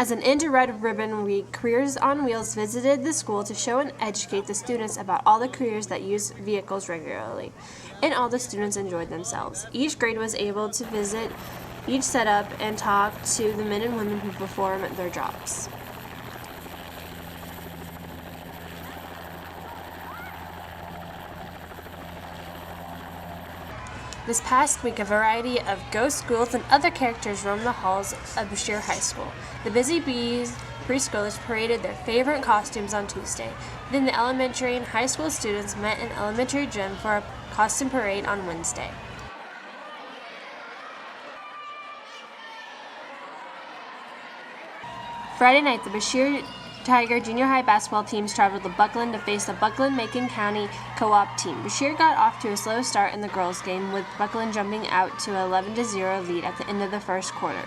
As an end to Red Ribbon Week, Careers on Wheels visited the school to show and educate the students about all the careers that use vehicles regularly, and all the students enjoyed themselves. Each grade was able to visit each setup and talk to the men and women who perform their jobs. This past week, a variety of ghost schools and other characters roamed the halls of Bashir High School. The Busy Bees preschoolers paraded their favorite costumes on Tuesday. Then the elementary and high school students met in elementary gym for a costume parade on Wednesday. Friday night, the Bashir Tiger Junior High basketball teams traveled to Buckland to face the Buckland-Macon County Co-op team. Bashir got off to a slow start in the girls' game, with Buckland jumping out to an 11-0 lead at the end of the first quarter.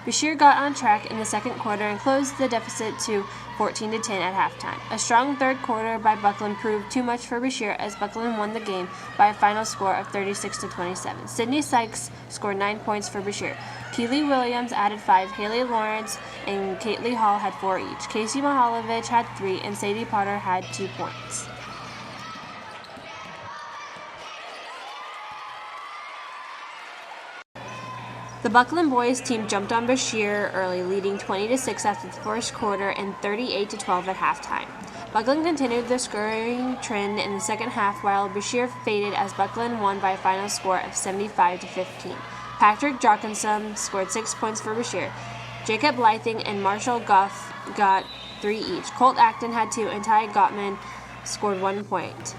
Bashir got on track in the second quarter and closed the deficit to 14-10 at halftime. A strong third quarter by Buckland proved too much for Bashir as Buckland won the game by a final score of 36-27. Sydney Sykes scored 9 points for Bashir. Keely Williams added 5, Haley Lawrence and Caitley Hall had 4 each. Casey Mihalovich had 3, and Sadie Potter had 2 points. The Buckland boys team jumped on Bashir early, leading 20-6 after the first quarter and 38-12 at halftime. Buckland continued their scoring trend in the second half, while Bashir faded as Buckland won by a final score of 75-15. Patrick Jockinson scored 6 points for Bashir. Jacob Lything and Marshall Goff got 3 each. Colt Acton had 2, and Ty Gottman scored 1 point.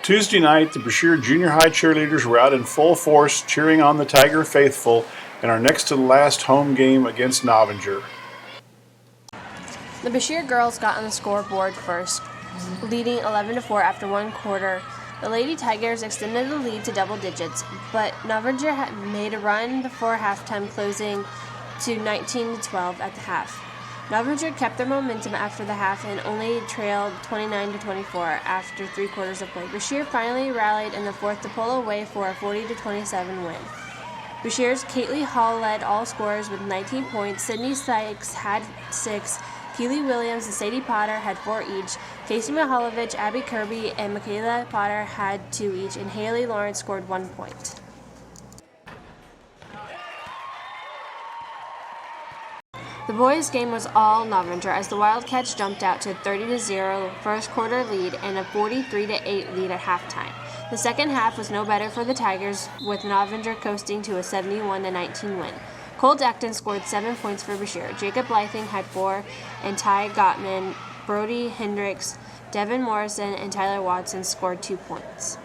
Tuesday night, the Bashir Junior High cheerleaders were out in full force cheering on the Tiger faithful in our next to the last home game against Novinger. The Bashir girls got on the scoreboard first, leading 11-4 after one quarter. The Lady Tigers extended the lead to double digits, but Novinger had made a run before halftime, closing to 19-12 at the half. Novinger kept their momentum after the half and only trailed 29-24 after 3 quarters of play. Bashir finally rallied in the fourth to pull away for a 40-27 win. Bashir's Caitley Hall led all scorers with 19 points. Sydney Sykes had 6. Keely Williams and Sadie Potter had 4 each. Casey Mihalovich, Abby Kirby, and Michaela Potter had 2 each, and Haley Lawrence scored 1 point. The boys' game was all Novinger as the Wildcats jumped out to a 30-0 first quarter lead and a 43-8 lead at halftime. The second half was no better for the Tigers, with Novinger coasting to a 71-19 win. Colt Acton scored 7 points for Bashir. Jacob Lything had 4, and Ty Gottman, Brody Hendricks, Devin Morrison, and Tyler Watson scored 2 points.